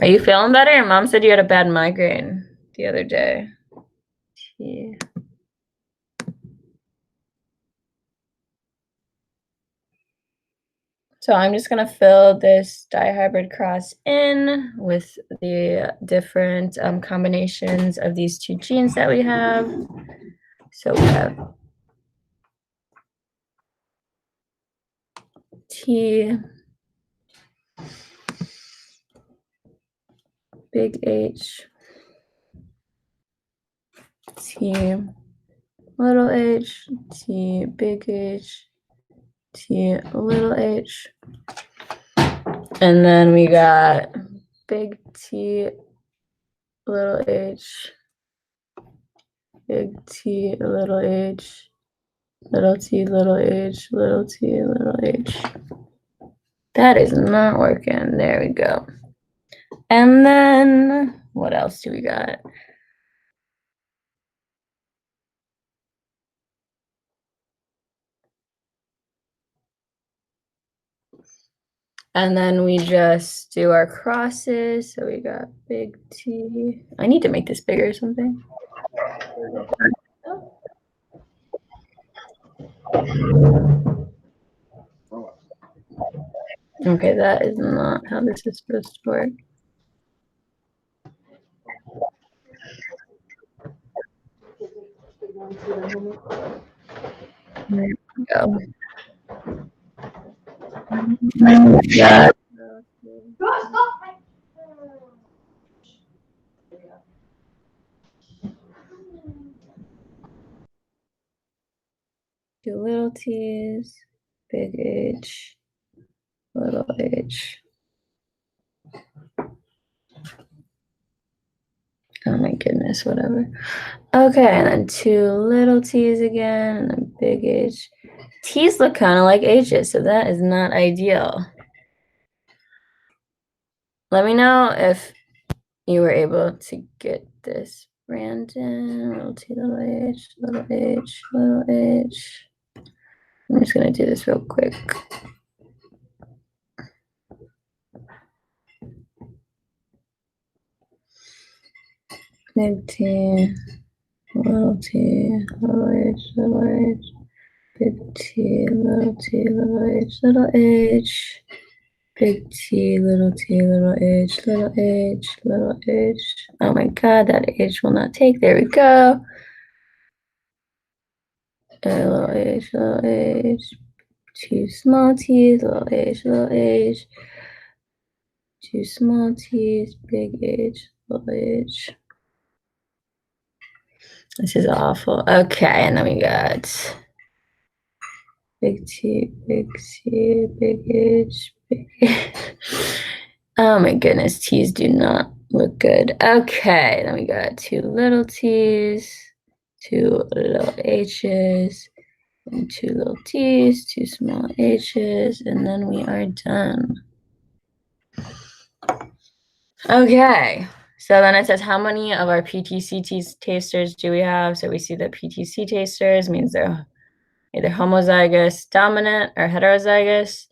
Are you feeling better? Your mom said you had a bad migraine the other day. Yeah. So I'm just going to fill this dihybrid cross in with the different combinations of these two genes that we have. So we have T, big H, T, little h, T, big H, T, little h. And then we got big T, little h, big T, little h, little t, little h, little t, little h. That is not working. There we go. And then what else do we got? And then we just do our crosses. So we got big T. I need to make this bigger or something. Okay, that is not how this is supposed to work. There we go. Yeah. Do little t's, big H, little h. Oh my goodness, whatever. Okay, and then two little t's again, and then big H. T's look kind of like H's, so that is not ideal. Let me know if you were able to get this. Brandon, little t, little h, little h, little h. I'm just going to do this real quick. Big T, little t, little h, little h. Big T, little t, little h, little h. Big T, little h, little h, little h. Oh my God, that h will not take. There we go. Little h, two small t's, little h, two small t's, big H, little h. This is awful. Okay, and then we got big T, big C, big H, big H. Oh my goodness, T's do not look good. Okay, then we got two little t's, two little h's, and two little t's, two small h's, and then we are done. Okay, so then it says how many of our PTC tasters do we have? So we see that PTC tasters means they're either homozygous dominant or heterozygous.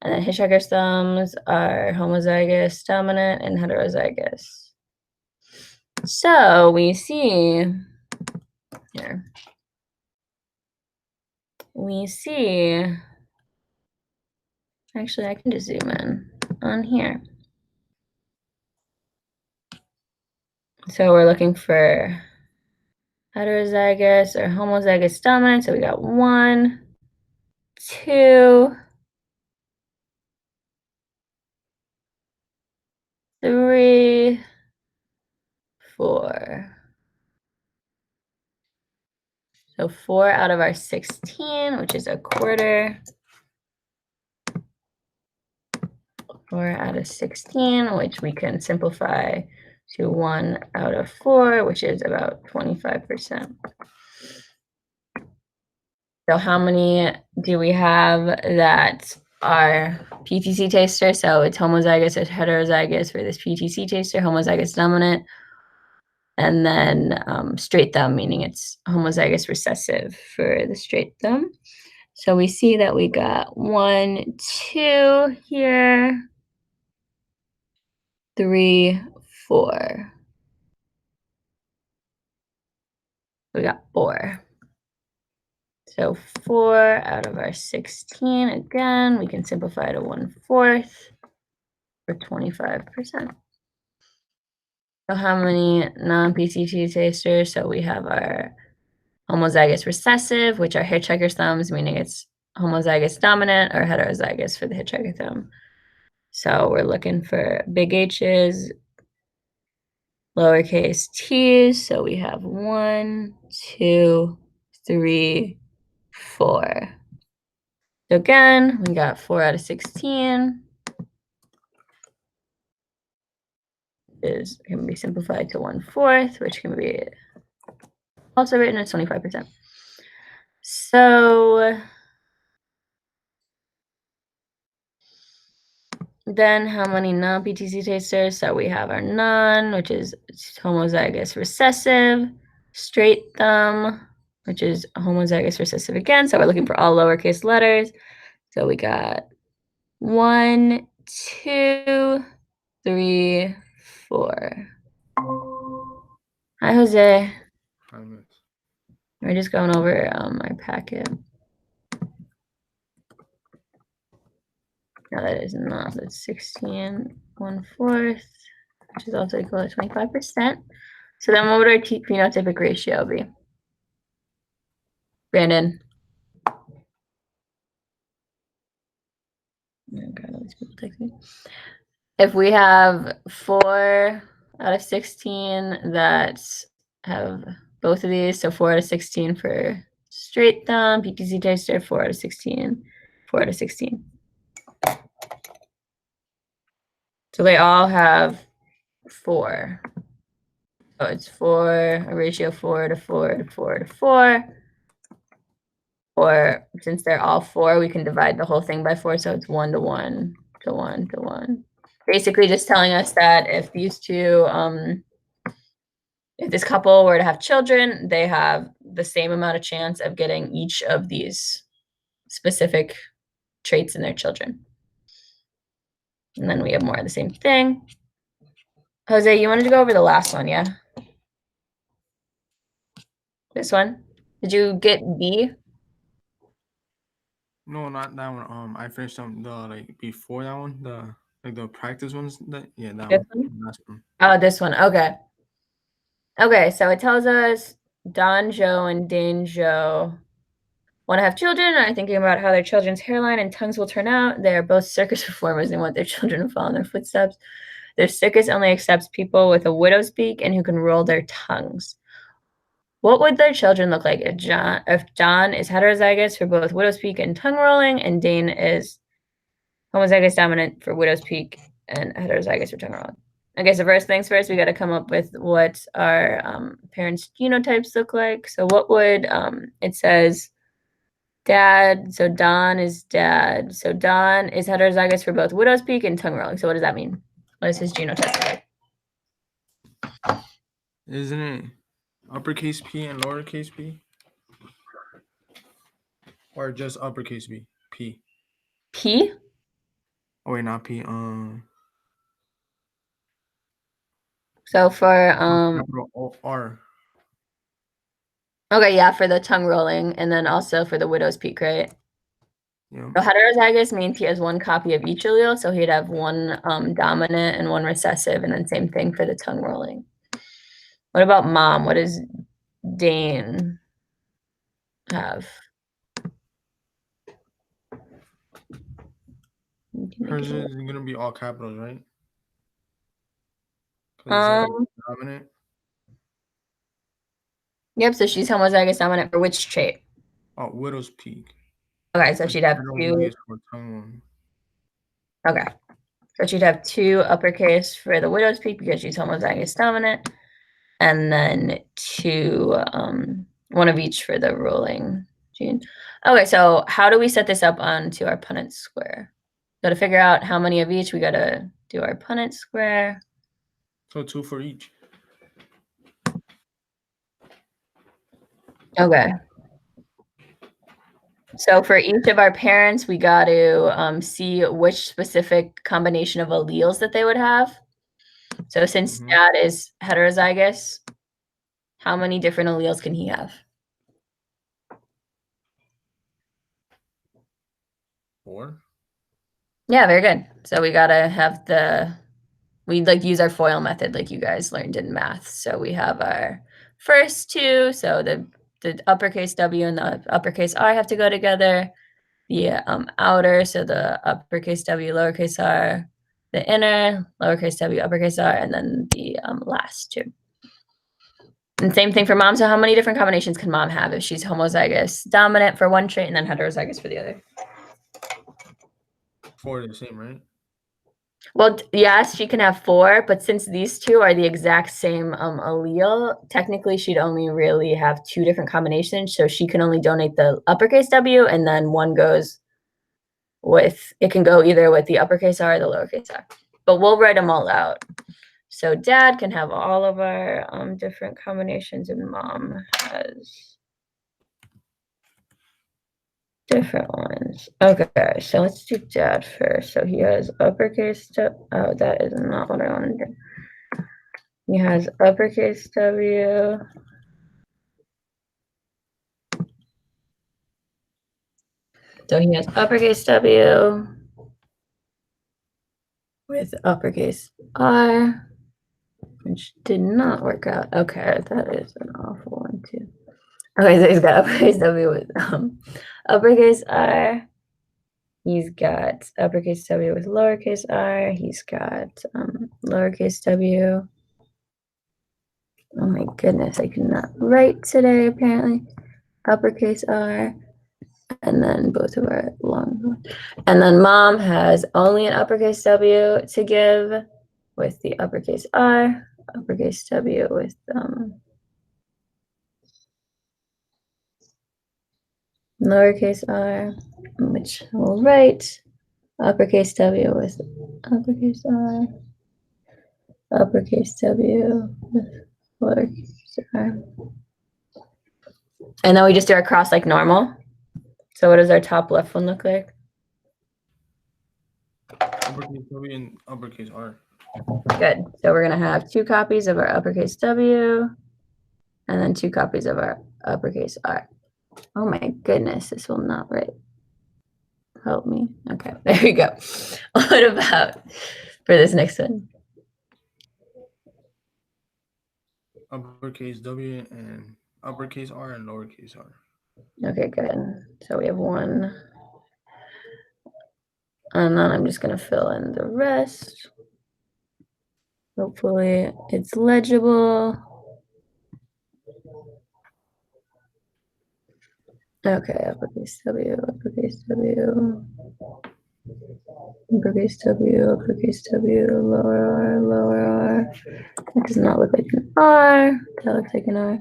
And then Hitchhiker's thumbs are homozygous dominant and heterozygous. So we see here, actually I can just zoom in on here. So we're looking for heterozygous or homozygous dominant. So we got 1, 2, 3, 4. So 4 out of our 16, which is a quarter. 4 out of 16, which we can simplify to 1 out of 4, which is about 25%. So how many do we have that are PTC taster? So it's homozygous or heterozygous for this PTC taster, homozygous dominant. And then straight thumb, meaning it's homozygous recessive for the straight thumb. So we see that we got 1, 2 here. 3, 4. We got 4. So 4 out of our 16, again, we can simplify to 1/4 for 25%. So how many non-PCT tasters? So we have our homozygous recessive, which are hitchhiker's thumbs, meaning it's homozygous dominant, or heterozygous for the hitchhiker thumb. So we're looking for big H's, lowercase t's. So we have 1, 2, 3, 4. So again, we got 4 out of 16 can be simplified to 1/4, which can be also written as 25%. So then how many non-PTC tasters? So we have our non, which is homozygous recessive, straight thumb, which is homozygous recessive again. So we're looking for all lowercase letters. So we got 1, 2, 3, 4. Hi, Jose. Hi, miss. We're just going over my packet. No, that is not. That's 16 1/4, which is also equal to 25%. So then what would our phenotypic ratio be? Brandon. Okay, these people text me. If we have 4 out of 16 that have both of these, so 4 out of 16 for straight thumb, PTC taster, 4 out of 16, 4 out of 16. So they all have 4. So it's 4, a ratio 4 to 4 to 4 to 4. Or since they're all 4, we can divide the whole thing by 4. So it's 1 to 1 to 1 to 1. Basically just telling us that if these two, if this couple were to have children, they have the same amount of chance of getting each of these specific traits in their children. And then we have more of the same thing. Jose, you wanted to go over the last one, yeah? This one? Did you get B? No, not that one. I finished them the like before that one, the practice ones. That This one. one? Last one. Oh, this one. Okay. Okay, so it tells us Don Joe and Dane Joe want to have children and are thinking about how their children's hairline and tongues will turn out. They are both circus performers and want their children to follow in their footsteps. Their circus only accepts people with a widow's peak and who can roll their tongues. What would their children look like if John is heterozygous for both widow's peak and tongue rolling, and Dane is homozygous dominant for widow's peak and heterozygous for tongue rolling? Okay, so first things first, we got to come up with what our parents' genotypes look like. So what would it says dad? So Don is dad. So Don is heterozygous for both widow's peak and tongue rolling. So what does that mean? What is his genotype look like? Isn't it uppercase P and lowercase p? Or just uppercase B? P. P? Oh wait, not P. So for capital R. okay, yeah, for the tongue rolling, and then also for the widow's peak, right? Yeah. So heterozygous means he has one copy of each allele, so he'd have one dominant and one recessive, and then same thing for the tongue rolling. What about mom? What does Dane have? Hers is gonna be all capitals, right? Um, Dominant. Yep, so she's homozygous dominant for which trait? Oh, widow's peak. Okay, so she'd have two. Heterozygous for tongue. Okay, so she'd have 2 uppercase for the widow's peak because she's homozygous dominant, and then 2, one of each for the rolling gene. Okay, so how do we set this up onto our Punnett square? So to figure out how many of each, we got to do our Punnett square. So 2 for each. Okay. So for each of our parents, we got to see which specific combination of alleles that they would have. So since Mhm. dad is heterozygous, how many different alleles can he have? 4. Yeah, very good. So we gotta have we like use our FOIL method like you guys learned in math. So we have our first two. So the uppercase W and the uppercase R have to go together. The outer, so the uppercase W, lowercase r, the inner, lowercase w, uppercase r, and then the last two. And same thing for mom. So how many different combinations can mom have if she's homozygous dominant for one trait and then heterozygous for the other? 4 are the same, right? Well, yes, she can have 4, but since these two are the exact same allele, technically she'd only really have 2 different combinations. So she can only donate the uppercase W, and then one goes with, it can go either with the uppercase R or the lowercase r. But we'll write them all out. So dad can have all of our different combinations, and mom has different ones. Okay, so let's do dad first. So he has uppercase, oh, that is not what I want to do. He has uppercase W. So he has uppercase W with uppercase R, which did not work out. Okay, that is an awful one too. Okay, so he's got uppercase W with uppercase R. He's got uppercase W with lowercase r. He's got lowercase w. Oh my goodness, I cannot write today apparently. Uppercase r. And then both of our long ones. And then mom has only an uppercase W to give with the uppercase R, uppercase W with lowercase r, which we'll write uppercase W with uppercase R, uppercase W with lowercase r. And then we just do our cross like normal. So what does our top left one look like? Uppercase W and uppercase R. Good. So we're going to have 2 copies of our uppercase W and then 2 copies of our uppercase R. Oh my goodness, this will not write. Help me. Okay, there we go. What about for this next one? Uppercase W and uppercase R and lowercase r. Okay, good. So we have 1. And then I'm just going to fill in the rest. Hopefully it's legible. Okay, uppercase W, uppercase W, uppercase W, uppercase W, lower R. That does not look like an R. That looks like an R.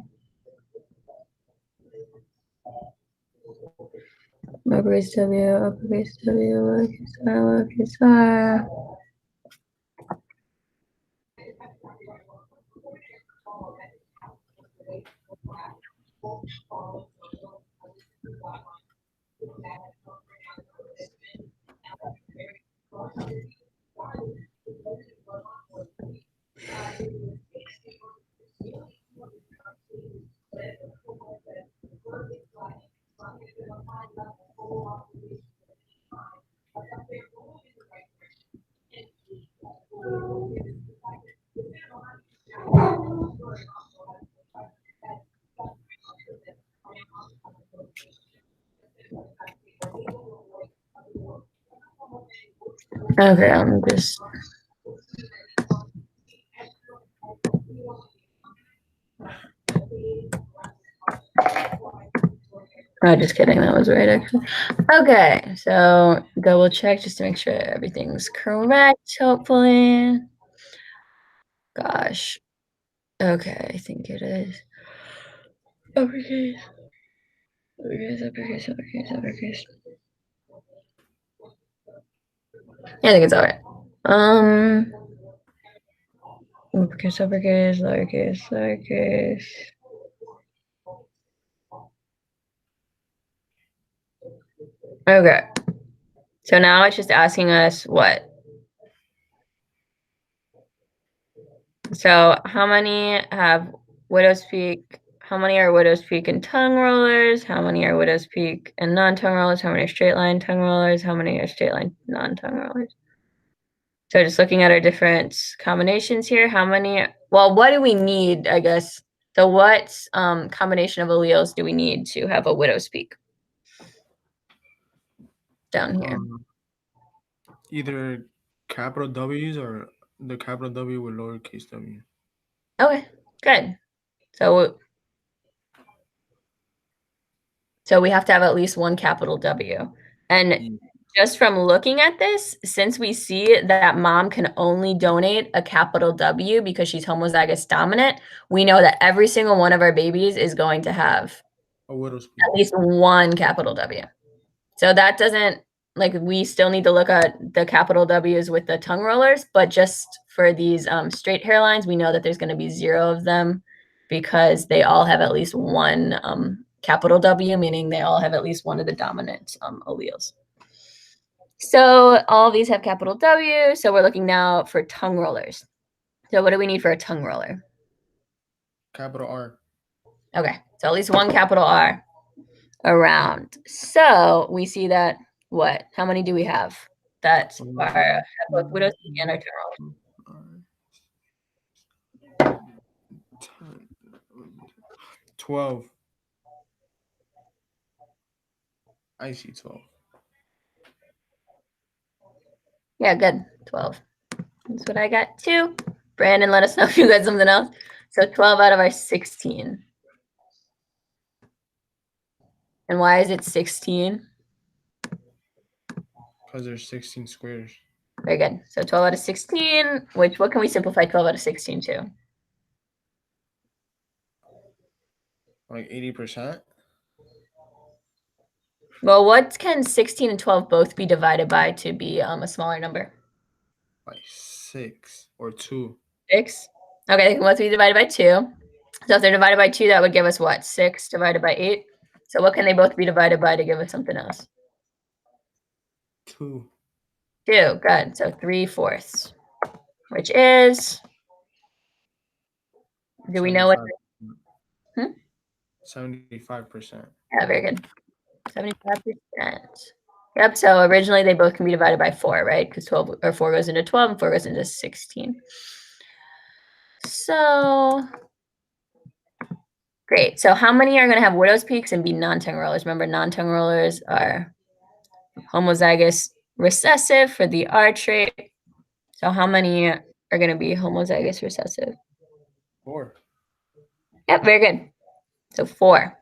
Uppercase W, uppercase W, lowercase r, lowercase r. Okay, I'm just. Oh, just kidding. That was right, actually. Okay, so double check just to make sure everything's correct, hopefully. Gosh. Okay, I think it is. Uppercase. Uppercase, uppercase, uppercase, uppercase. Yeah, I think it's all right. Uppercase, uppercase, lowercase, lowercase. Okay. So now it's just asking us what? So how many have widow's peak? How many are widow's peak and tongue rollers? How many are widow's peak and non-tongue rollers? How many are straight line tongue rollers? How many are straight line non-tongue rollers? So just looking at our different combinations here, how many, well, what do we need, I guess? So what combination of alleles do we need to have a widow's peak? Down here. Either capital W's or the capital W with lowercase w. Okay, good. So we have to have at least one capital W. And Yeah. just from looking at this, since we see that mom can only donate a capital W because she's homozygous dominant, we know that every single one of our babies is going to have A widow's at peak. least one capital W. So that doesn't, like, we still need to look at the capital W's with the tongue rollers, but just for these straight hairlines, we know that there's going to be 0 of them because they all have at least one capital W, meaning they all have at least one of the dominant alleles. So all of these have capital W. So we're looking now for tongue rollers. So what do we need for a tongue roller? Capital R. Okay, so at least one capital R around. So we see that what? How many do we have? That are both widow's peak and our tongue rollers. 12. I see 12. Yeah, good. 12. That's what I got too. Brandon, let us know if you got something else. So 12 out of our 16. And why is it 16? Because there's 16 squares. Very good. So 12 out of 16, which what can we simplify 12 out of 16 to? Like 80%? Well, what can 16 and 12 both be divided by to be a smaller number? Like 6 or 2. 6. Okay, they can both be divided by 2. So if they're divided by 2, that would give us what? 6 divided by 8. So what can they both be divided by to give us something else? 2. 2. Good. So 3/4, which is, do we know what? 75%. Yeah, very good. 75%. Yep. So originally they both can be divided by 4, right? Because 12 or 4 goes into 12 and 4 goes into 16. So great. So how many are going to have widow's peaks and be non-tongue rollers? Remember, non-tongue rollers are homozygous recessive for the R trait. So how many are going to be homozygous recessive? 4. Yep, very good. So 4.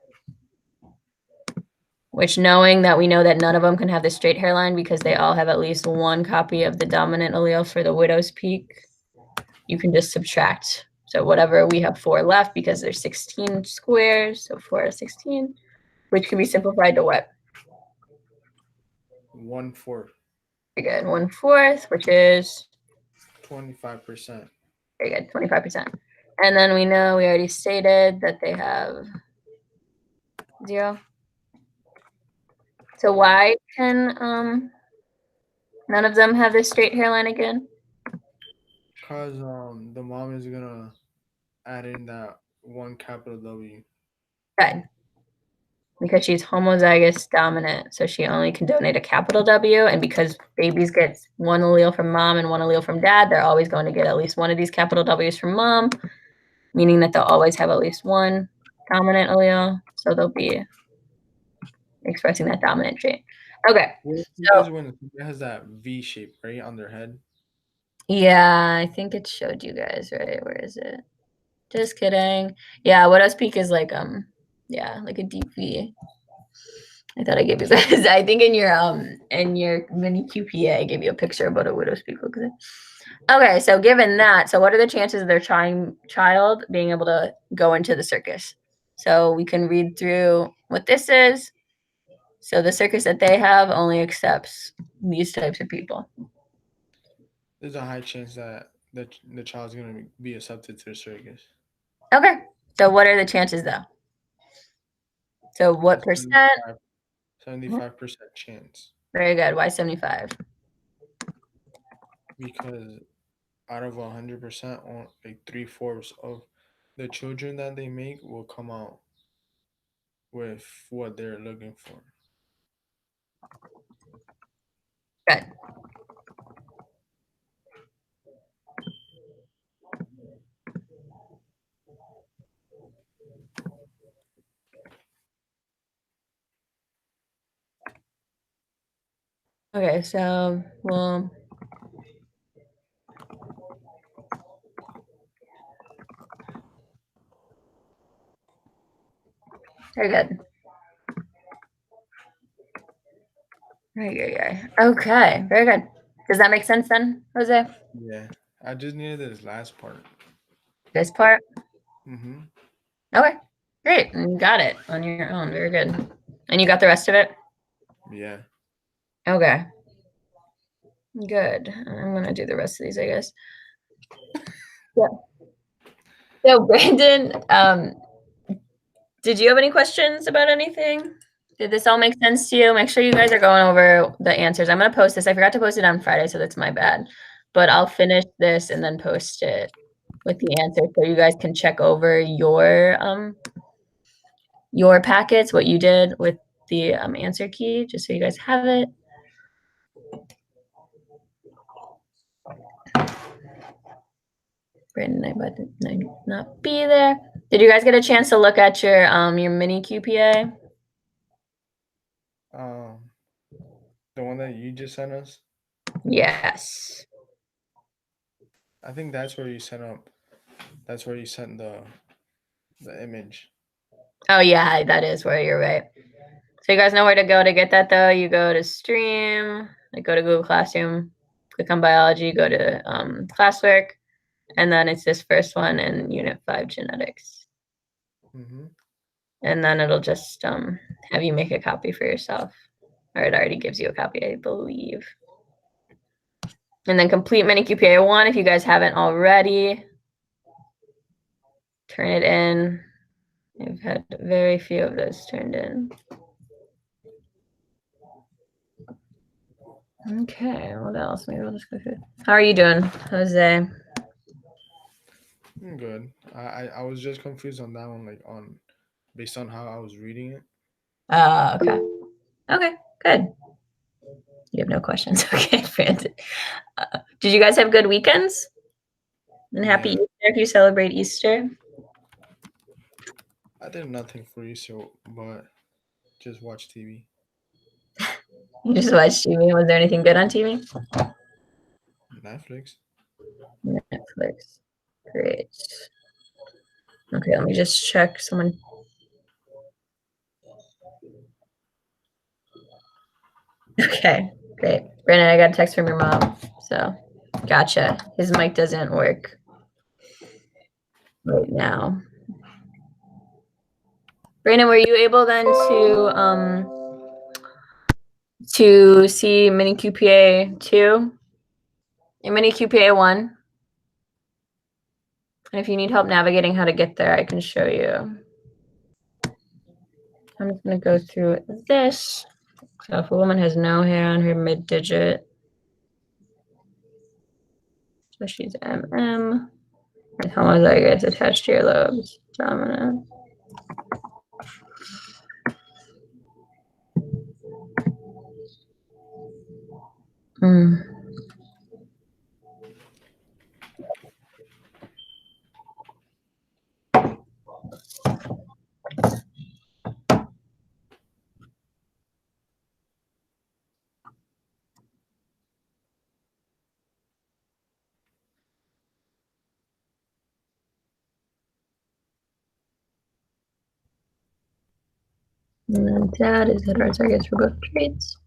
Which, knowing that we know that none of them can have the straight hairline because they all have at least one copy of the dominant allele for the widow's peak, you can just subtract. So whatever, we have 4 left because there's 16 squares. So 4 out of 16, which can be simplified to what? 1/4. Very good. 1/4, which is 25%. very good, 25%. And then we know we already stated that they have 0. So why can none of them have this straight hairline again? Because the mom is going to add in that one capital W. Good. Because she's homozygous dominant, so she only can donate a capital W. And because babies get one allele from mom and one allele from dad, they're always going to get at least one of these capital W's from mom, meaning that they'll always have at least one dominant allele. So they'll be expressing that dominant trait. Okay. Because when it has that V shape, right, on their head. Yeah, I think it showed you guys, right? Where is it? Just kidding. Yeah, widow's peak is like yeah, like a deep V. I thought I gave you guys. I think in your mini QPA, I gave you a picture of what a widow's peak looks like. Okay, so given that, so what are the chances of their child being able to go into the circus? So we can read through what this is. So the circus that they have only accepts these types of people. There's a high chance that the child's going to be accepted to the circus. Okay, so what are the chances though? So what percent? 75% chance. Very good. Why 75? Because out of 100%, on like 3/4 of the children that they make will come out with what they're looking for. Good. Okay, so well, very good. Okay, very good. Does that make sense then, Jose? Yeah, I just needed this last part. This part? Mm-hmm. Okay, great. And you got it on your own. Very good. And you got the rest of it? Yeah. Okay. Good. I'm gonna do the rest of these, I guess. Yeah. So Brandon, did you have any questions about anything? Did this all make sense to you? Make sure you guys are going over the answers. I'm gonna post this. I forgot to post it on Friday, so that's my bad. But I'll finish this and then post it with the answer so you guys can check over your packets, what you did with the answer key, just so you guys have it. Brandon, I might not be there. Did you guys get a chance to look at your mini QPA? Um, the one that you just sent us. Yes. I think that's where you sent up. That's where you sent the image. Oh yeah, that is where you're right. So you guys know where to go to get that though. You go to stream, like go to Google Classroom, click on biology, go to classwork, and then it's this first one in Unit 5 genetics. Mm-hmm. And then it'll just have you make a copy for yourself. Or it already gives you a copy, I believe. And then complete mini QPA 1 if you guys haven't already. Turn it in. I've had very few of those turned in. Okay, what else? Maybe we'll just go through. How are you doing, Jose? I'm good. I was just confused on that one, like on based on how I was reading it. Okay. Okay, good. You have no questions. Okay, Brandon. Did you guys have good weekends? And happy Yeah. Easter if you celebrate Easter. I did nothing for Easter, but just watch TV. You just watched TV. Was there anything good on TV? Netflix. Netflix. Great. Okay, let me just check someone. Okay, great. Brandon, I got a text from your mom. So, gotcha. His mic doesn't work right now. Brandon, were you able then to see mini QPA 2 and mini QPA 1? And if you need help navigating how to get there, I can show you. I'm just going to go through this. So if a woman has no hair on her mid-digit, so she's MM, with homozygous attached to your lobes, dominant. Mm. And then dad is heterozygous for both traits.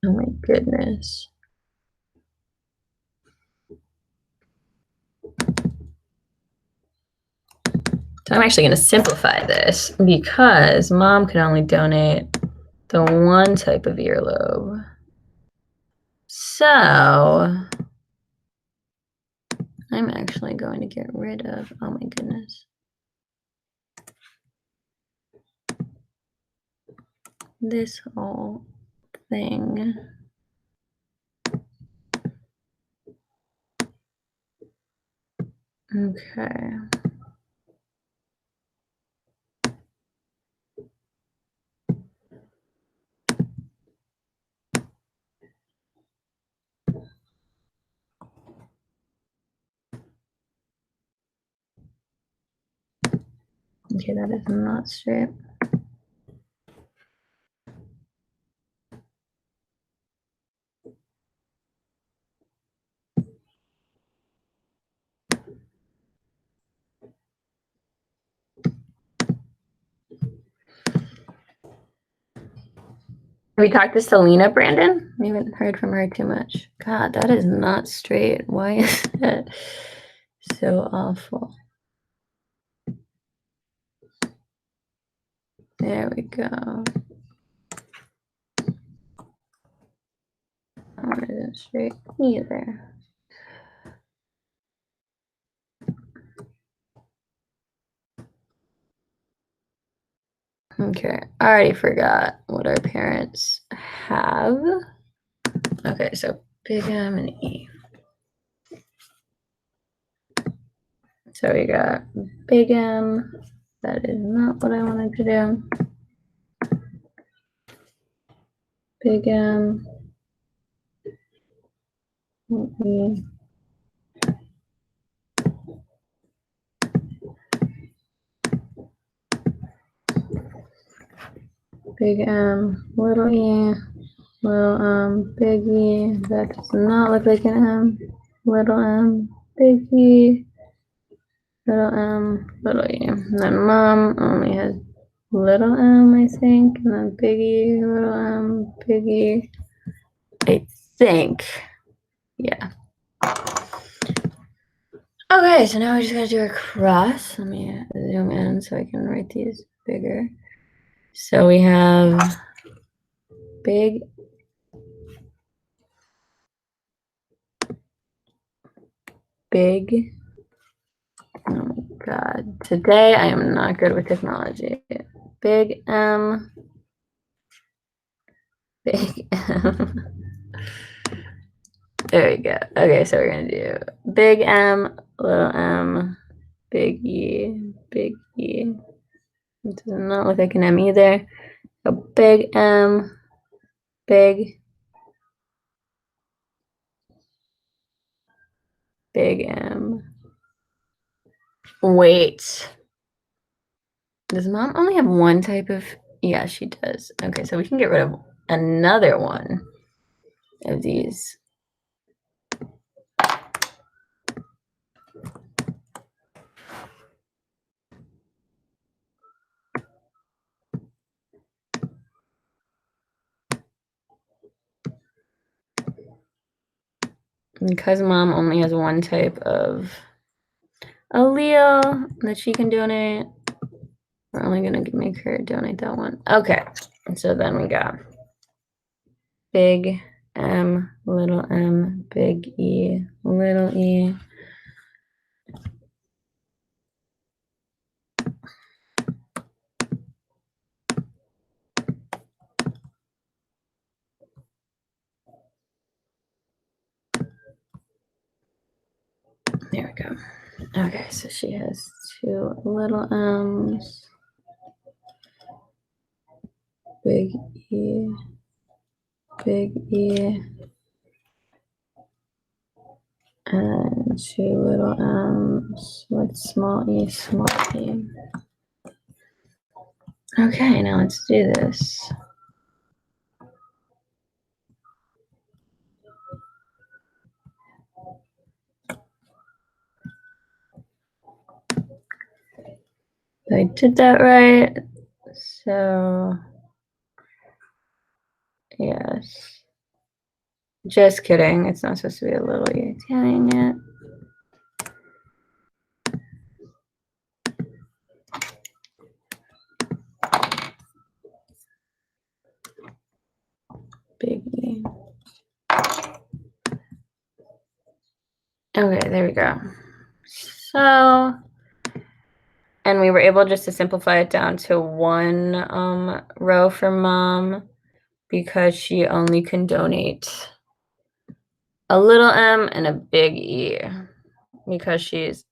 Oh my goodness. So I'm actually going to simplify this because mom can only donate the one type of earlobe. So I'm actually going to get rid of, oh my goodness, this whole thing. Okay. Okay, that is not straight. Have we talked to Selena, Brandon? We haven't heard from her too much. God, that is not straight. Why is that so awful? There we go. That isn't straight either. Okay, I already forgot what our parents have. Okay, so big M and E. So we got big M. That is not what I wanted to do. Big M. E. Big M, little e, little big E. That does not look like an M. Little m, big E, little m, little e. And then mom only has little m, I think, and then big E, little m, big E. I think. Yeah. Okay, so now we just gotta do our cross. Let me zoom in so I can write these bigger. So we have big big. Oh my God. Today I am not good with technology. Big M. Big M. There we go. Okay, so we're going to do big M, little m, big E, big E. It does not look like an M either. So big M, big M. Wait. Does mom only have one type of? Yeah, she does. Okay, so we can get rid of another one of these. Because mom only has one type of allele that she can donate, we're only going to make her donate that one. Okay, so then we got big M, big E, little e. There we go. Okay, so she has two little m's, big E, and two little m's with small e, small e. Okay, now let's do this. I did that right. So, yes. Just kidding. It's not supposed to be a little e. Dang it. Big E. Okay, there we go. So, and we were able just to simplify it down to one row for mom because she only can donate a little m and a big E because she's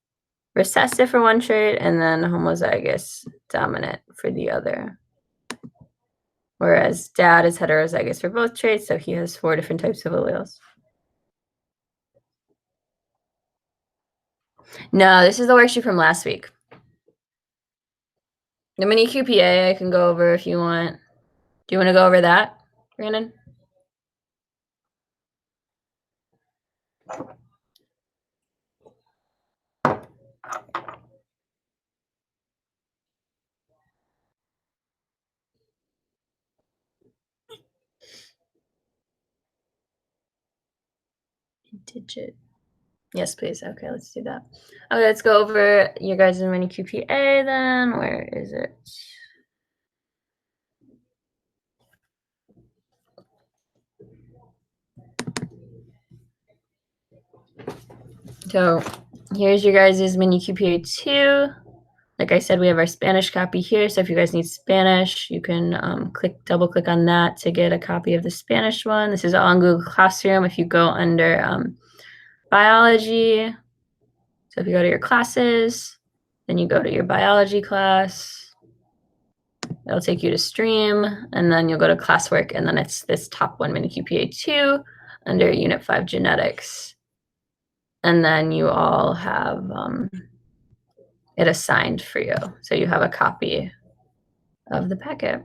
recessive for one trait and then homozygous dominant for the other. Whereas dad is heterozygous for both traits, so he has 4 different types of alleles. No, this is the worksheet from last week. The mini QPA I can go over if you want. Do you want to go over that, Brandon? Digit. Yes, please. Okay, let's do that. Okay, let's go over your guys' mini QPA then. Where is it? So here's your guys' mini QPA 2. Like I said, we have our Spanish copy here. So if you guys need Spanish, you can double click on that to get a copy of the Spanish one. This is all on Google Classroom. If you go under biology, so if you go to your classes, then you go to your biology class, it'll take you to stream, and then you'll go to classwork, and then it's this top one, mini QPA 2, under Unit 5 genetics. And then you all have it assigned for you. So you have a copy of the packet.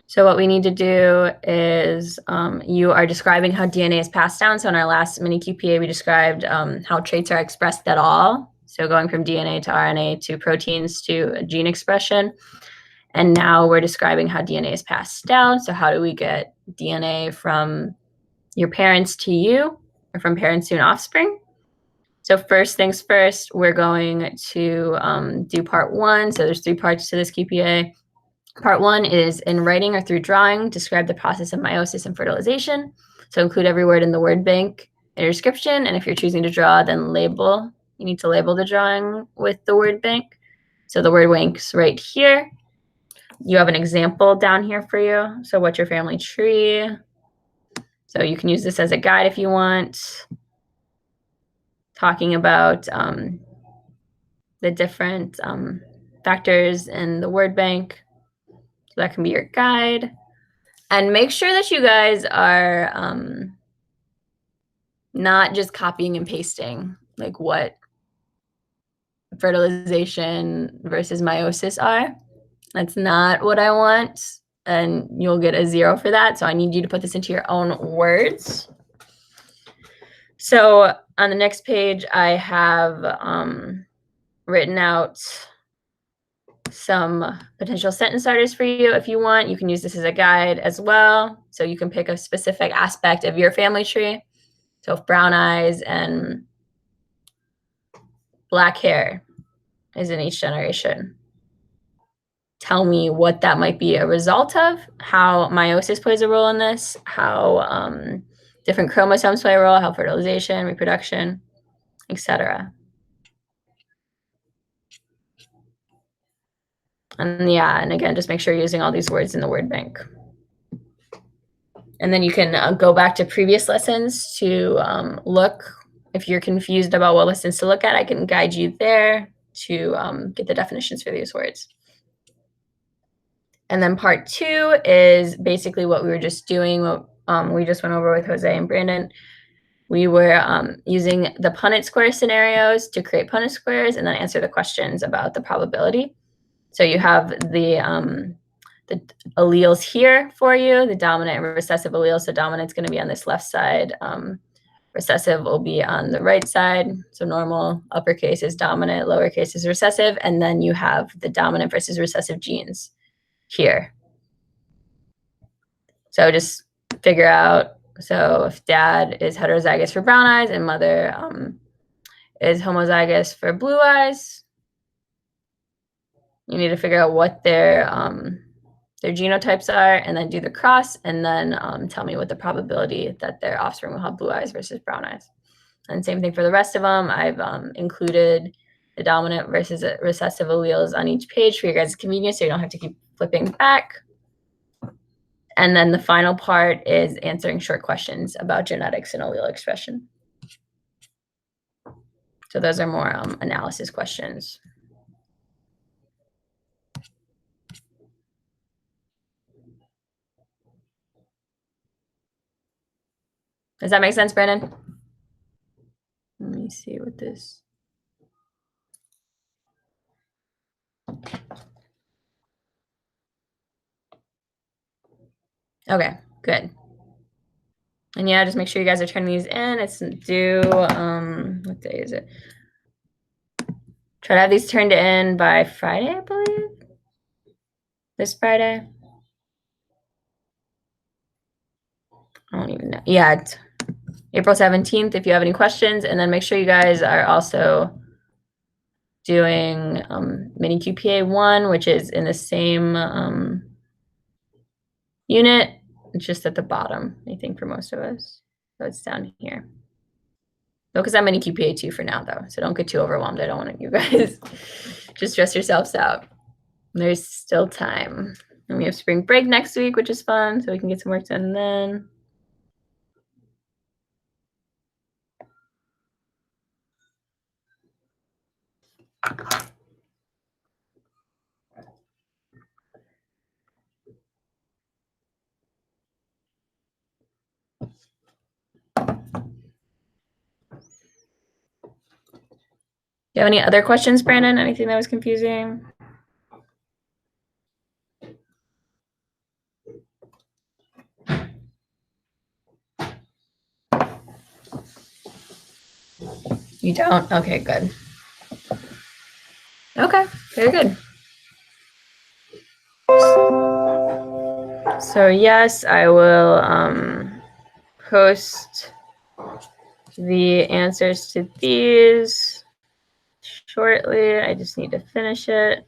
So what we need to do is you are describing how DNA is passed down. So in our last mini QPA, we described how traits are expressed at all. So going from DNA to RNA to proteins to gene expression. And now we're describing how DNA is passed down. So how do we get DNA from your parents to you, or from parents to an offspring? So first things first, we're going to do part 1. So there's 3 parts to this QPA. Part 1 is in writing or through drawing, describe the process of meiosis and fertilization. So include every word in the word bank in your description. And if you're choosing to draw, then label. You need to label the drawing with the word bank. So the word bank's right here. You have an example down here for you. So what's your family tree? So you can use this as a guide if you want. Talking about the different factors in the word bank. So that can be your guide. And make sure that you guys are not just copying and pasting like what fertilization versus meiosis are. That's not what I want. And you'll get a 0 for that. So I need you to put this into your own words. So on the next page, I have written out some potential sentence starters for you. If you want, you can use this as a guide as well. So you can pick a specific aspect of your family tree. So if brown eyes and black hair is in each generation, tell me what that might be a result of, how meiosis plays a role in this, how different chromosomes play a role, how fertilization, reproduction, etc. And yeah, and again, just make sure you're using all these words in the word bank. And then you can go back to previous lessons to look. If you're confused about what lessons to look at, I can guide you there to get the definitions for these words. And then part 2 is basically what we were just doing, what we just went over with Jose and Brandon. We were using the Punnett square scenarios to create Punnett squares and then answer the questions about the probability. So you have the alleles here for you, the dominant and recessive alleles. So dominant's going to be on this left side. Recessive will be on the right side. So normal, uppercase is dominant, lowercase is recessive. And then you have the dominant versus recessive genes here. So just figure out, so if dad is heterozygous for brown eyes and mother is homozygous for blue eyes, you need to figure out what their genotypes are and then do the cross and then tell me what the probability that their offspring will have blue eyes versus brown eyes. And same thing for the rest of them. I've included the dominant versus recessive alleles on each page for your guys' convenience so you don't have to keep flipping back. And then the final part is answering short questions about genetics and allele expression. So those are more analysis questions. Does that make sense, Brandon? Let me see what this. Okay, good. And yeah, just make sure you guys are turning these in. It's due, what day is it? Try to have these turned in by Friday, I believe. This Friday. I don't even know. Yeah, it's April 17th if you have any questions. And then make sure you guys are also doing mini QPA 1, which is in the same unit. It's just at the bottom, I think, for most of us. So it's down here. Focus on mini QPA 2 for now, though. So don't get too overwhelmed. I don't want you guys just stress yourselves out. There's still time. And we have spring break next week, which is fun. So we can get some work done then. Do you have any other questions, Brandon? Anything that was confusing? You don't? Okay, good. Okay, very good. So yes, I will post the answers to these shortly. I just need to finish it.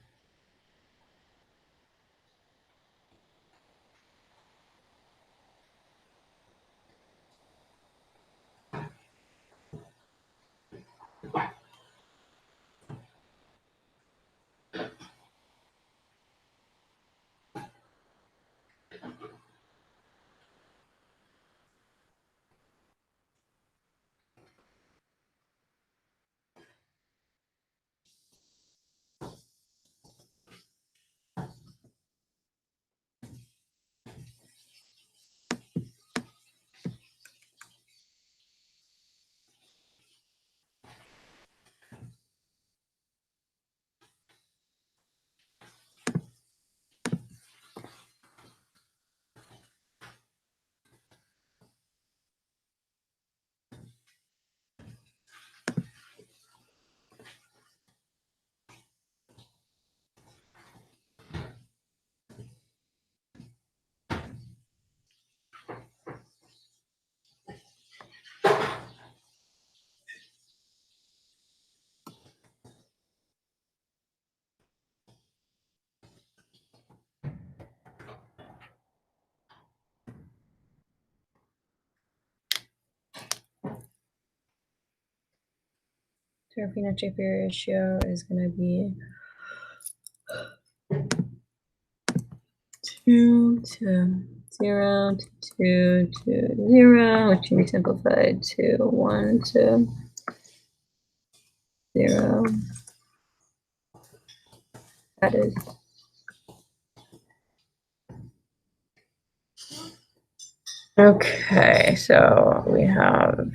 Terafina JP ratio is going to be 2 to 0 to 2 to 0, which can be simplified to 1 to 0. That is okay. So we have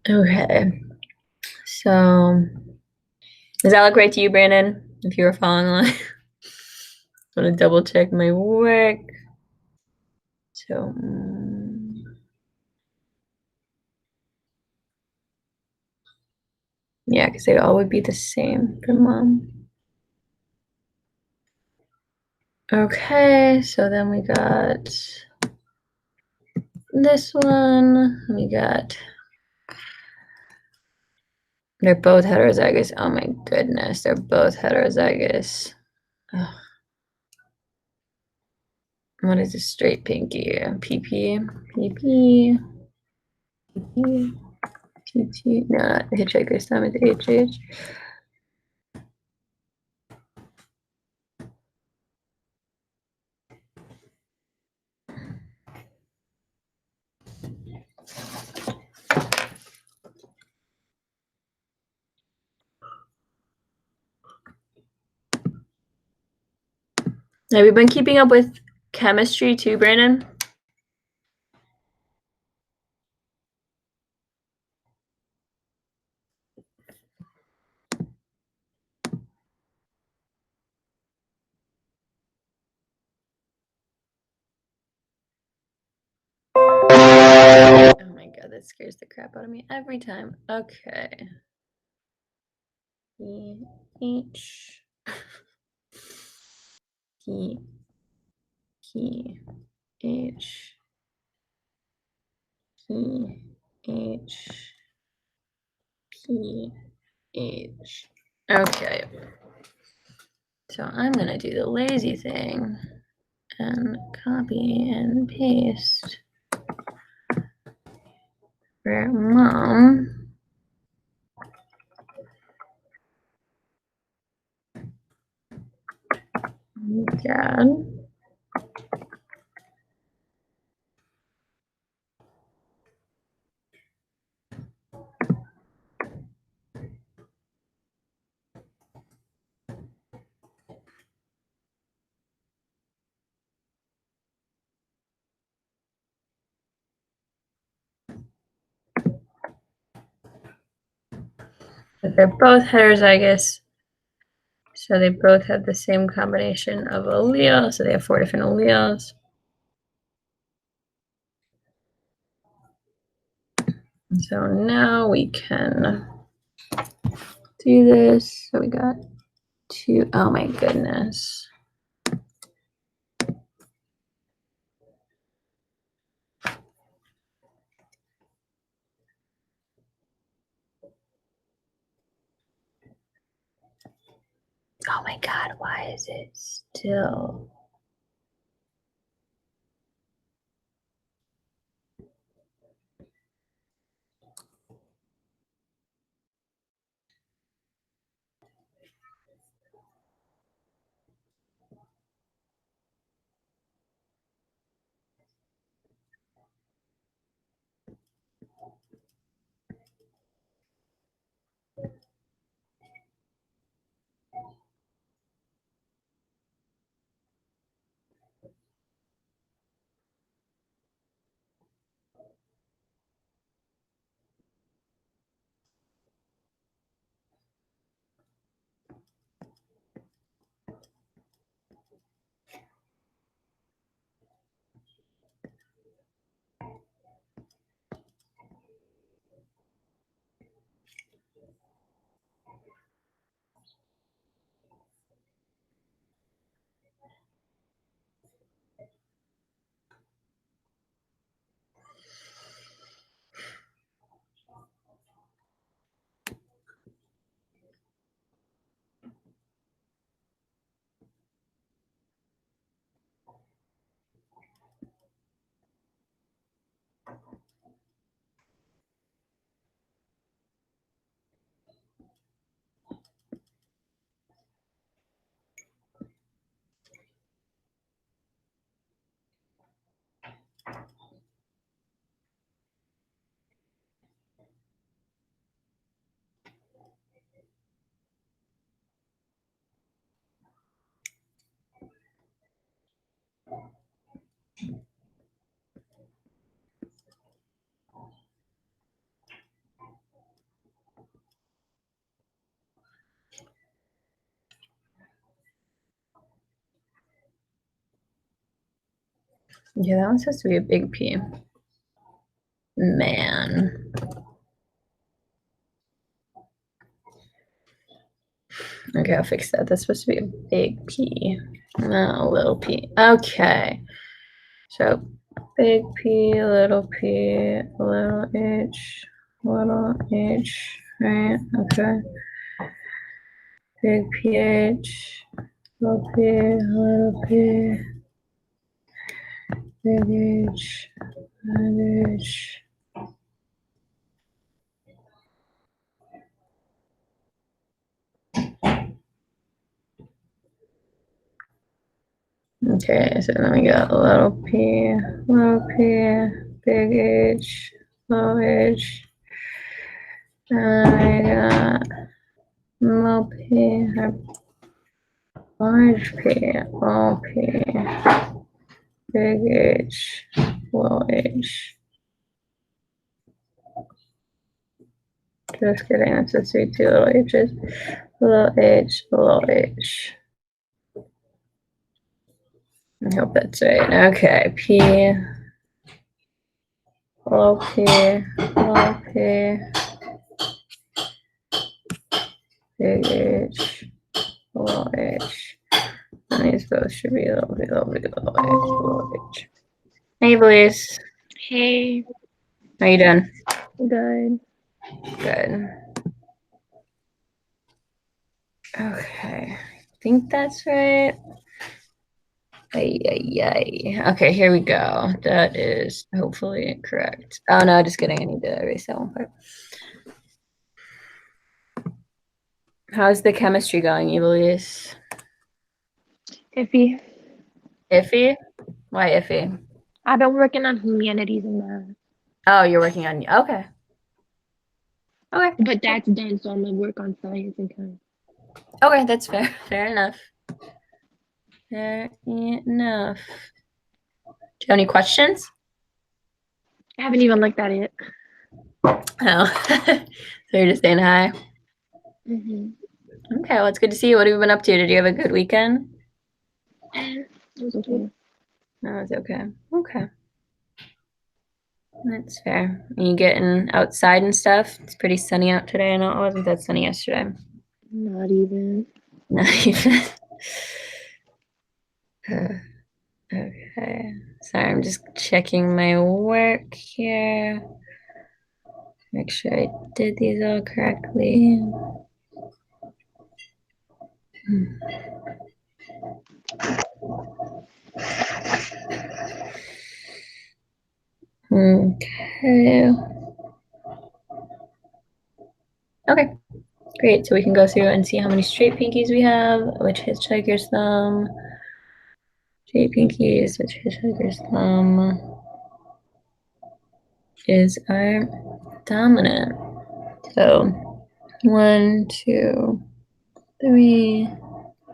okay. So does that look right to you, Brandon? If you were following along, I'm gonna double check my work. So yeah, because they all would be the same for mom. Okay, so then we got this one. We got, they're both heterozygous. Oh my goodness, they're both heterozygous. Ugh. What is a straight pinky? PP, PP, PP. TT, no, not the Hitchhiker's Time, it's HH. Have you been keeping up with chemistry too, Brandon? Oh my god, that scares the crap out of me every time. Okay. H P P H P H P H. Okay. So I'm gonna do the lazy thing and copy and paste for mom. Dad. But they're both heterozygous, so they both have the same combination of alleles. So they have 4 different alleles. So now we can do this. So we got 2. Oh my goodness. Oh my god, why is it still? Yeah, that one has to be a big P. Man. Okay, I'll fix that. That's supposed to be a big P, not a little p. Okay. So big P, little h, little h, right? Okay. Big pH, little p, big H, little h. Okay, so then we got little p, big H, little h. And I got little p, large p, big H, little h. Just kidding, that's just two little h's. Little h, little h. I hope that's right. Okay, p, little p, big H, little h. And these both should be little h, little h. Hey, Blaze. Hey. How you doing? Good. Good. Okay, I think that's right. Okay, here we go. That is hopefully correct. Oh no, just kidding. I need to erase that one part. How's the chemistry going, Evilise? Iffy. Iffy? Why iffy? I've been working on humanities and math. Oh, you're working on okay. Okay. But that's done, so I'm gonna work on science and kind. Okay, that's fair. Fair enough. Fair enough. Do you have any questions? I haven't even looked at it. Oh, so you're just saying hi. Okay, well, it's good to see you. What have you been up to? Did you have a good weekend? It was okay. No, it's okay. Okay. That's fair. Are you getting outside and stuff? It's pretty sunny out today. I know it wasn't that sunny yesterday. Not even. Not even. Okay. Sorry, I'm just checking my work here. Make sure I did these all correctly. Okay. Okay, great. So we can go through and see how many straight pinkies we have, which hitchhiker's thumb, straight pinkies, which hitchhiker's thumb is our dominant. So 1, 2, 3,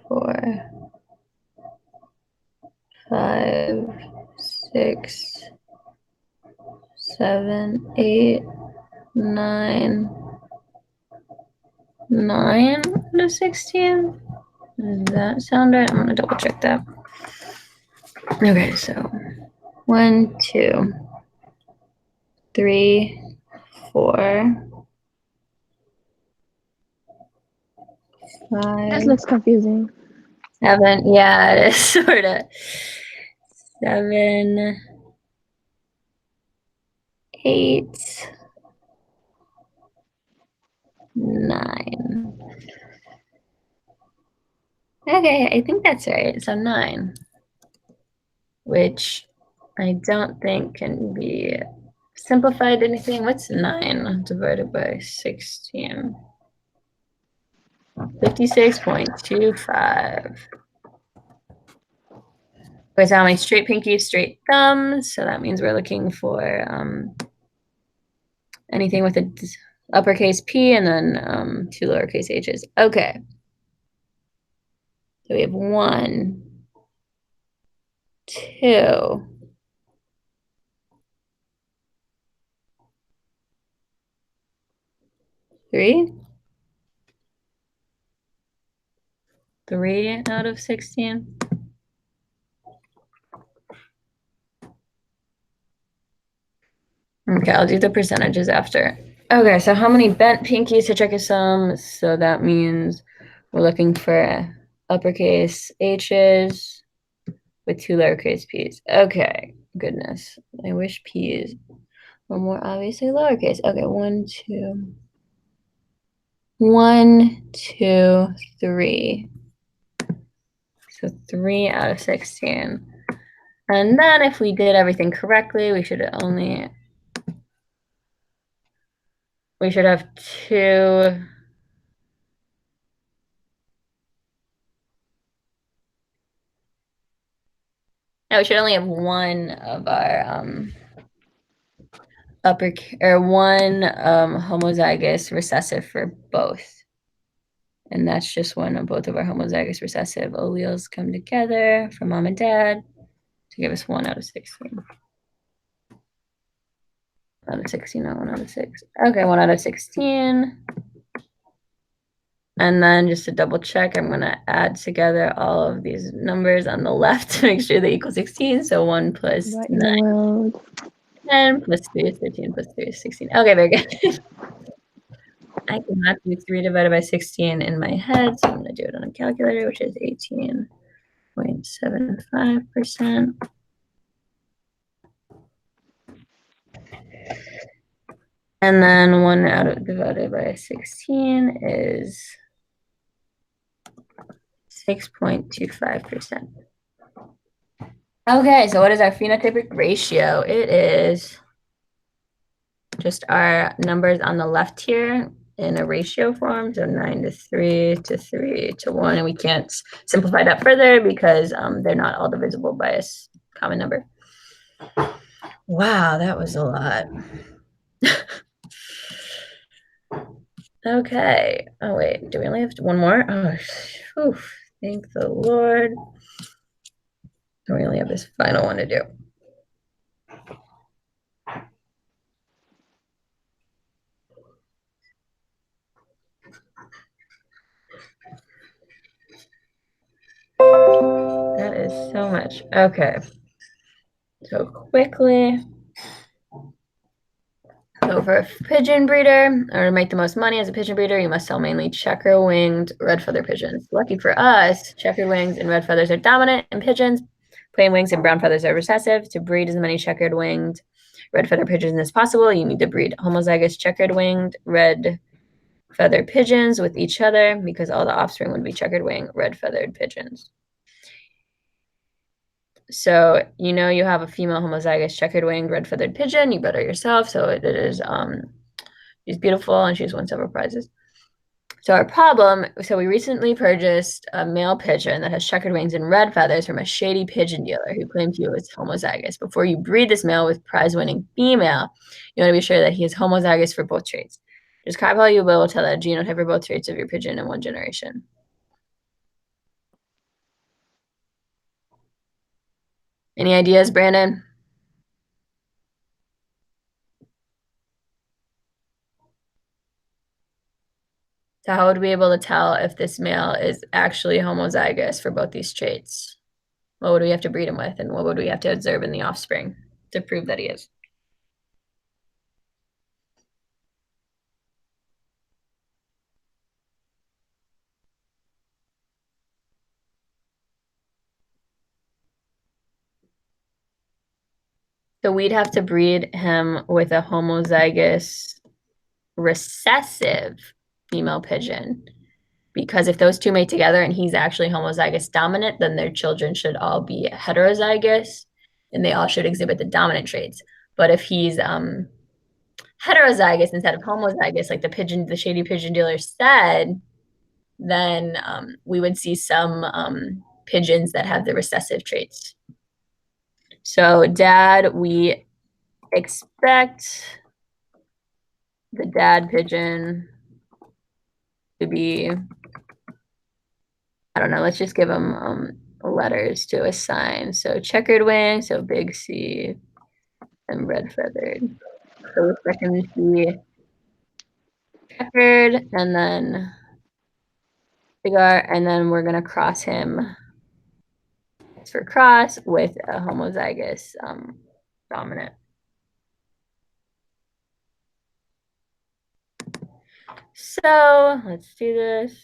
4, 5, 6, 7, 8, 9, 9 out of 16. Does that sound right? I'm gonna double check that. Okay, so 1, 2, 3, 4, This 5, looks confusing. 7. Yeah, it is sort of 7, 8, 9. Okay, I think that's right. So 9, which I don't think can be simplified to anything. What's 9 divided by 16? 56.25. Okay, so how many straight pinkies, straight thumbs? So that means we're looking for anything with a uppercase P and then 2 lowercase h's. Okay. So we have 1, 2, 3. 3 out of 16. Okay, I'll do the percentages after. Okay, so how many bent pinkies to check a sum? So that means we're looking for uppercase H's with 2 lowercase p's. Okay, goodness. I wish p's were more obviously lowercase. Okay, 1, 2. 1, 2, 3. So 3 out of 16. And then if we did everything correctly, we should have 2. Now we should only have one of our one homozygous recessive for both. And that's just when both of our homozygous recessive alleles come together from mom and dad to give us 1 out of 16. 1 out of 16, not 1 out of 6. Okay, 1 out of 16. And then just to double check, I'm going to add together all of these numbers on the left to make sure they equal 16. So 1 plus What in 9, the world? 10 plus 3 is 13 plus 3 is 16. Okay, very good. I cannot do 3 divided by 16 in my head, so I'm going to do it on a calculator, which is 18.75%. And then 1 out of divided by 16 is 6.25%. Okay, so what is our phenotypic ratio? It is just our numbers on the left here in a ratio form, so 9 to 3 to 3 to 1, and we can't simplify that further because they're not all divisible by a common number. Wow, that was a lot. Okay. Oh, wait. Do we only have one more? Oh, whew, thank the Lord. We only have this final one to do. That is so much. Okay. So quickly. So for a pigeon breeder, or to make the most money as a pigeon breeder, you must sell mainly checker-winged red feather pigeons. Lucky for us, checkered wings and red feathers are dominant in pigeons. Plain wings and brown feathers are recessive. To breed as many checkered winged red feather pigeons as possible, you need to breed homozygous checkered winged red feather pigeons with each other because all the offspring would be checkered wing red feathered pigeons. So you know you have a female homozygous checkered winged red feathered pigeon, you better yourself. So it is she's beautiful and she's won several prizes. So our problem, so we recently purchased a male pigeon that has checkered wings and red feathers from a shady pigeon dealer who claimed he was homozygous. Before you breed this male with prize-winning female, you want to be sure that he is homozygous for both traits. Describe how you will tell that genotype for both traits of your pigeon in one generation. Any ideas, Brandon? So how would we be able to tell if this male is actually homozygous for both these traits? What would we have to breed him with, and what would we have to observe in the offspring to prove that he is? So we'd have to breed him with a homozygous recessive female pigeon, because if those two mate together and he's actually homozygous dominant, then their children should all be heterozygous and they all should exhibit the dominant traits. But if he's heterozygous instead of homozygous, like the shady pigeon dealer said, then we would see some pigeons that have the recessive traits. So dad, we expect the dad pigeon to be, I don't know, let's just give him letters to assign. So checkered wing, so big C, and red feathered. So we expect him to be checkered, and then big R, and then we're gonna cross him for cross with a homozygous dominant. So let's do this.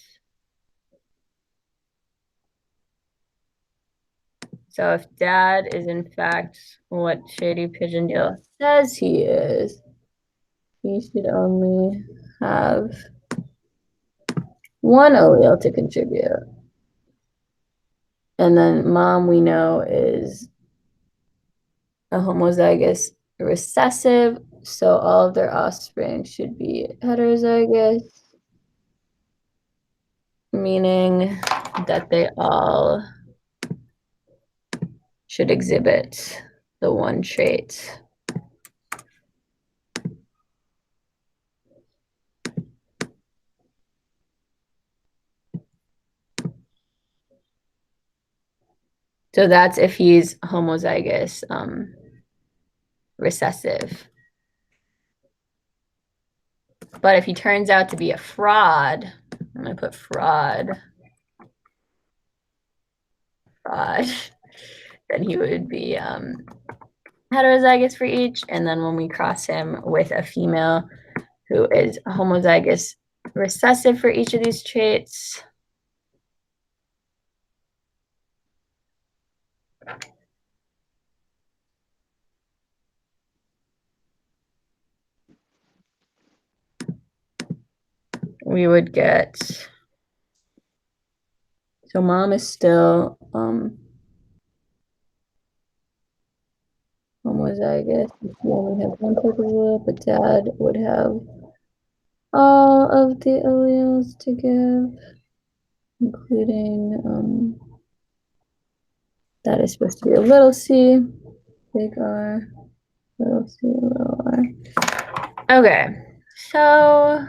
So if dad is in fact what Shady Pigeon Deal says he is, he should only have one allele to contribute. And then mom, we know, is a homozygous recessive, so all of their offspring should be heterozygous, meaning that they all should exhibit the one trait. So that's if he's homozygous recessive. But if he turns out to be a fraud, I'm going to put fraud, then he would be heterozygous for each. And then when we cross him with a female who is homozygous recessive for each of these traits, we would get, so mom is still homozygous. We only have one type of allele, but dad would have all of the alleles to give, including that is supposed to be a little c, big R, little c, little r. Okay, so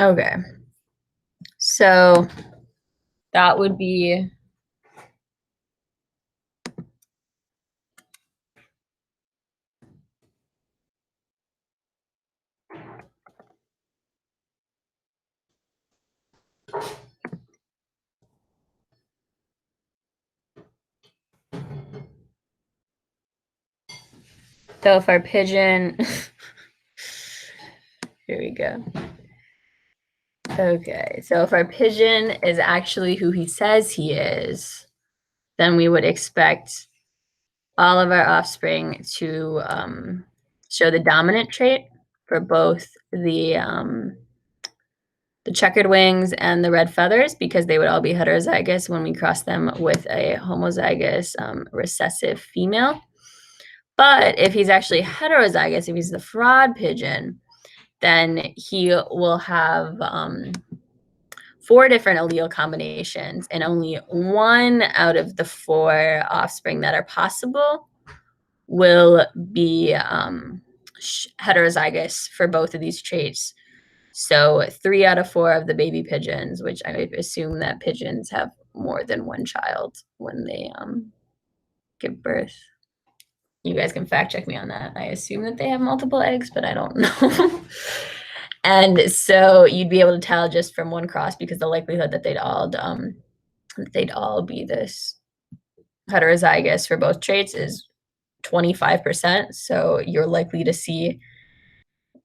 okay, so that would be so if our pigeon, here we go. Okay, so if our pigeon is actually who he says he is, then we would expect all of our offspring to show the dominant trait for both the checkered wings and the red feathers, because they would all be heterozygous when we cross them with a homozygous recessive female. But if he's actually heterozygous, if he's the fraud pigeon, then he will have 4 different allele combinations, and only 1 out of the 4 offspring that are possible will be heterozygous for both of these traits. So 3 out of 4 of the baby pigeons, which I assume that pigeons have more than 1 child when they give birth. You guys can fact check me on that. I assume that they have multiple eggs, but I don't know. And so you'd be able to tell just from 1 cross, because the likelihood that they'd all be this heterozygous for both traits is 25%. So you're likely to see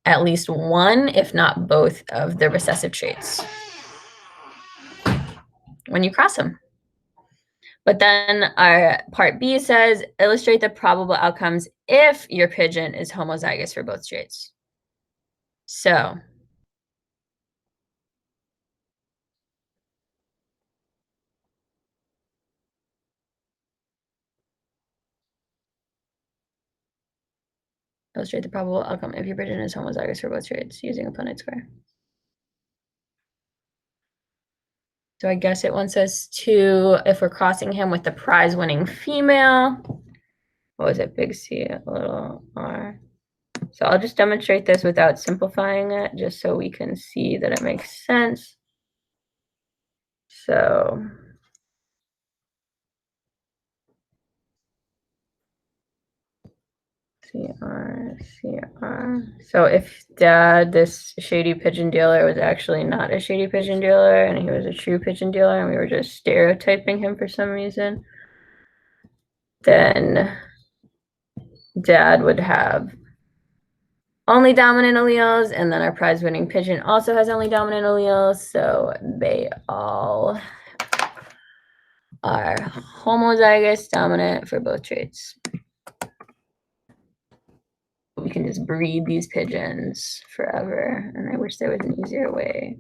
at least 1, if not both, of the recessive traits when you cross them. But then our part B says, illustrate the probable outcomes if your pigeon is homozygous for both traits. So illustrate the probable outcome if your pigeon is homozygous for both traits using a Punnett square. So I guess it wants us to, if we're crossing him with the prize-winning female, what was it, big C, little r. So I'll just demonstrate this without simplifying it, just so we can see that it makes sense. So CR. So if dad, this shady pigeon dealer, was actually not a shady pigeon dealer and he was a true pigeon dealer and we were just stereotyping him for some reason, then dad would have only dominant alleles, and then our prize winning pigeon also has only dominant alleles, so they all are homozygous dominant for both traits. We can just breed these pigeons forever, and I wish there was an easier way.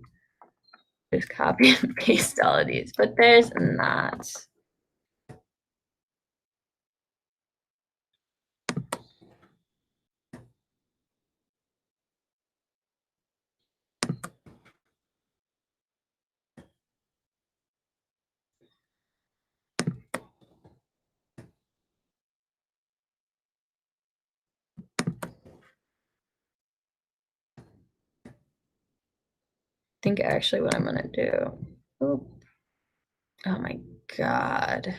Just copy and paste all of these, but there's not. I think actually what I'm gonna do. Oop. Oh my God.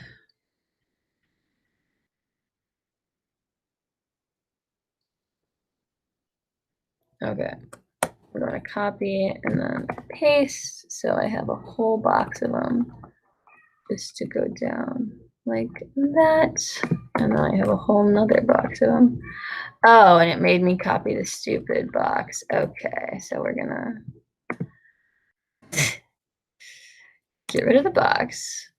Okay. We're going to copy and then paste. So I have a whole box of them just to go down like that. And then I have a whole nother box of them. Oh, and it made me copy the stupid box. Okay, so we're gonna get rid of the box,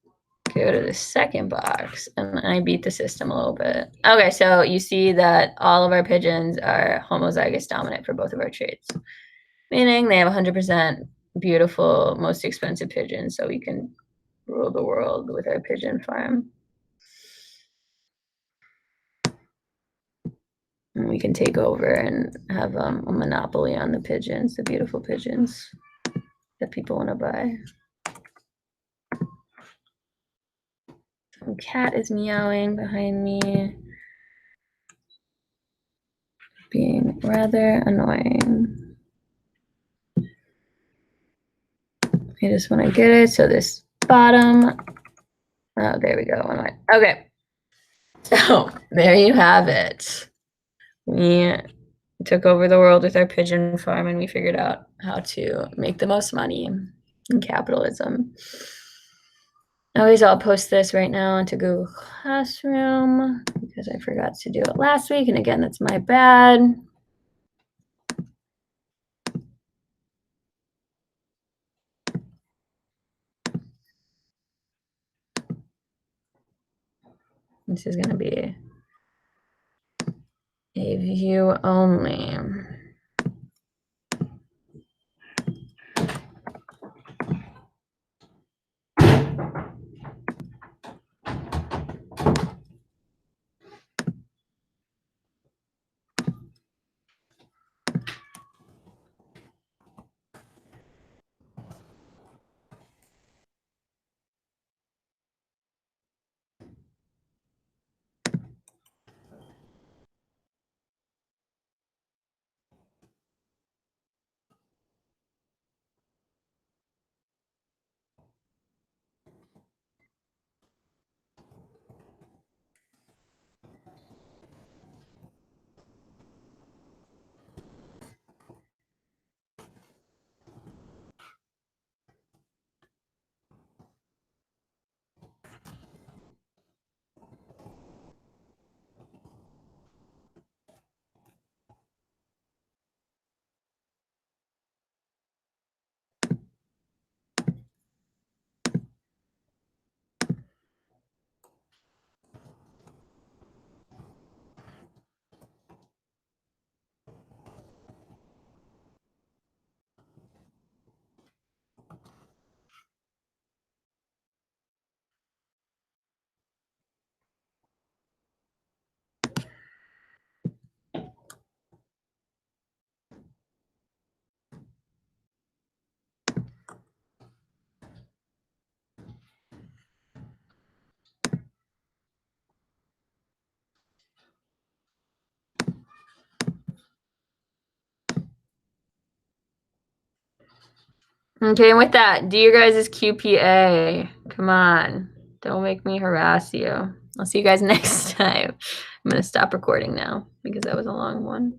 go to the second box, and I beat the system a little bit. Okay, so you see that all of our pigeons are homozygous dominant for both of our traits, meaning they have 100% beautiful, most expensive pigeons, so we can rule the world with our pigeon farm. And we can take over and have a monopoly on the pigeons, the beautiful pigeons that people want to buy. Some cat is meowing behind me, being rather annoying. I just want to get it. So this bottom, oh, there we go. Okay. So there you have it. We took over the world with our pigeon farm and we figured out how to make the most money in capitalism. Anyways, I'll post this right now into Google Classroom because I forgot to do it last week. And again, that's my bad. This is going to be a view only. Okay, and with that, do your guys' QPA. Come on. Don't make me harass you. I'll see you guys next time. I'm going to stop recording now because that was a long one.